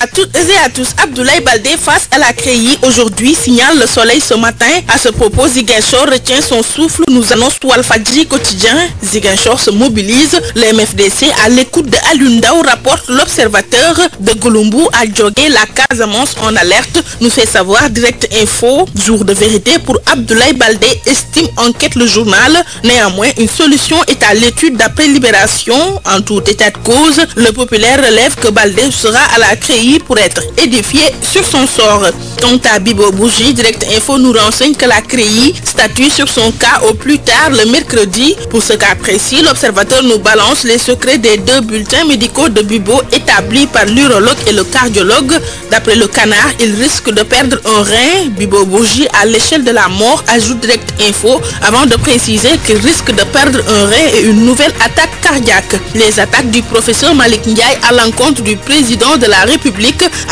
À toutes et à tous, Abdoulaye Baldé face à la CREI aujourd'hui, signale Le Soleil ce matin. À ce propos, Ziguinchor retient son souffle, nous annonce Walfadjri quotidien. Ziguinchor se mobilise, le MFDC à l'écoute de Alundao, rapporte l'Observateur. De Gouloumbou à Djogé, la Casamance en alerte, nous fait savoir Direct Info. Jour de vérité pour Abdoulaye Baldé, estime enquête le journal. Néanmoins, une solution est à l'étude d'après Libération. En tout état de cause, le Populaire relève que Baldé sera à la CREI pour être édifié sur son sort. Quant à Bibo Bougie, Direct Info nous renseigne que la CREI statue sur son cas au plus tard le mercredi. Pour ce cas précis, l'Observateur nous balance les secrets des 2 bulletins médicaux de Bibo établis par l'urologue et le cardiologue. D'après le Canard, il risque de perdre un rein. Bibo Bougie à l'échelle de la mort, ajoute Direct Info, avant de préciser qu'il risque de perdre un rein et une nouvelle attaque cardiaque. Les attaques du professeur Malick Ndiaye à l'encontre du président de la République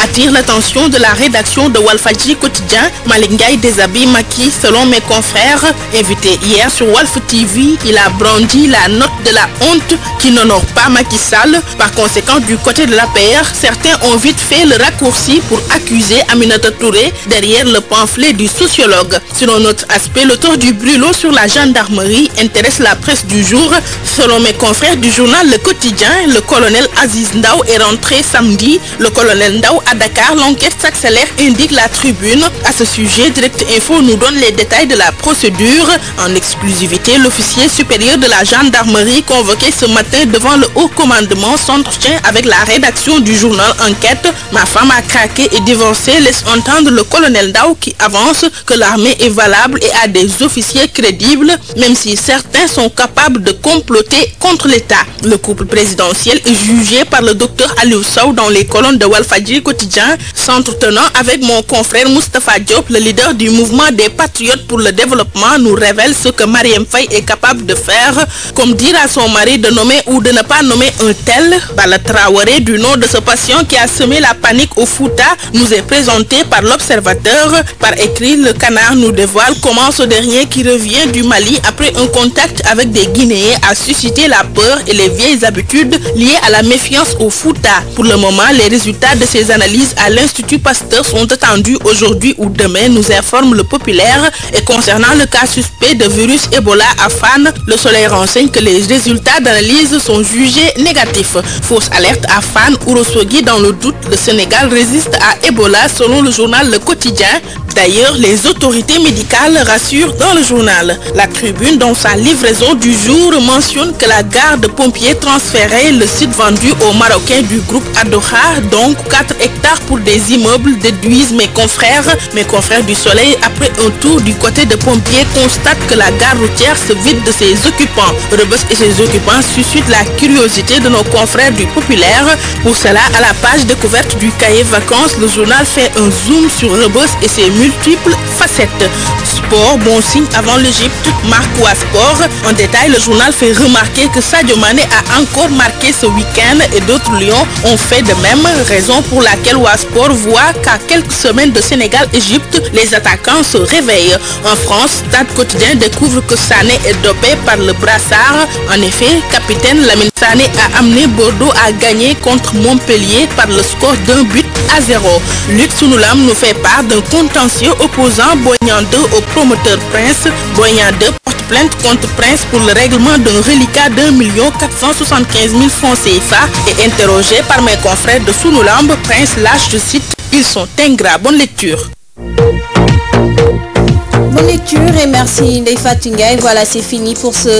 attire l'attention de la rédaction de Walfadjri quotidien. Malick Ndiaye déshabille Macky selon mes confrères. Invité hier sur Walf TV, il a brandi la note de la honte qui n'honore pas Macky Sall. Par conséquent, du côté de l'APR, certains ont vite fait le raccourci pour accuser Aminata Touré derrière le pamphlet du sociologue. Sur un autre aspect, l'auteur du brûlot sur la gendarmerie intéresse la presse du jour. Selon mes confrères du journal Le Quotidien, le colonel Aziz Ndao est rentré samedi. Le colonel Ndao à Dakar, l'enquête s'accélère, indique la Tribune. À ce sujet, Direct Info nous donne les détails de la procédure. En exclusivité, l'officier supérieur de la gendarmerie convoqué ce matin devant le haut commandement s'entretient avec la rédaction du journal Enquête. Ma femme a craqué et divorcé, laisse entendre le colonel Ndao qui avance que l'armée est valable et a des officiers crédibles, même si certains sont capables de comploter contre l'État. Le couple présidentiel est jugé par le docteur Aliou Sow dans les colonnes de Walfadjri quotidien. S'entretenant avec mon confrère Moustapha Diop, le leader du mouvement des patriotes pour le développement, nous révèle ce que Marième Faye est capable de faire, comme dire à son mari de nommer ou de ne pas nommer un tel. Bala Traoré, du nom de ce patient qui a semé la panique au Fouta, nous est présenté par l'Observateur. Par écrit, le Canard nous dévoile comment ce dernier qui revient du Mali après un contact avec des Guinéens a suscité la peur et les vieilles habitudes liées à la méfiance au Fouta. Pour le moment, les résultats de ces analyses à l'Institut Pasteur sont attendus aujourd'hui ou demain, nous informe le Populaire. Et concernant le cas suspect de virus Ebola à Fan, le Soleil renseigne que les résultats d'analyse sont jugés négatifs. Fausse alerte à Fan, Ourossogui dans le doute, le Sénégal résiste à Ebola selon le journal Le Quotidien. D'ailleurs, les autorités médicales rassurent dans le journal. La Tribune, dans sa livraison du jour, mentionne que la gare de pompiers transférait le site vendu aux Marocains du groupe Adoha, donc 4 hectares pour des immeubles, déduisent mes confrères. Mes confrères du Soleil, après un tour du côté de pompiers, constatent que la gare routière se vide de ses occupants. Rebus et ses occupants suscitent la curiosité de nos confrères du Populaire. Pour cela, à la page découverte du cahier vacances, le journal fait un zoom sur Rebus et ses multiples facettes. Sport, bon signe avant l'Égypte, marque Ouasport. En détail, le journal fait remarquer que Sadio Mané a encore marqué ce week-end et d'autres lions ont fait de même, raison pour laquelle Ouasport voit qu'à quelques semaines de Sénégal-Égypte, les attaquants se réveillent. En France, Stade Quotidien découvre que Sané est dopé par le brassard. En effet, capitaine Lamine Sané a amené Bordeaux à gagner contre Montpellier par le score d'1-0. Luc Sunulam nous fait part d'un contentieux opposant Boignan 2 au promoteur Prince. Boignan 2 porte plainte contre Prince pour le règlement d'un reliquat d'1 475 000 francs CFA et interrogé par mes confrères de Sunulam, Prince lâche, je cite, « Ils sont ingrats ». Bonne lecture. Bonne lecture et merci Ndeye Fatou Ndiaye. Voilà, c'est fini pour ce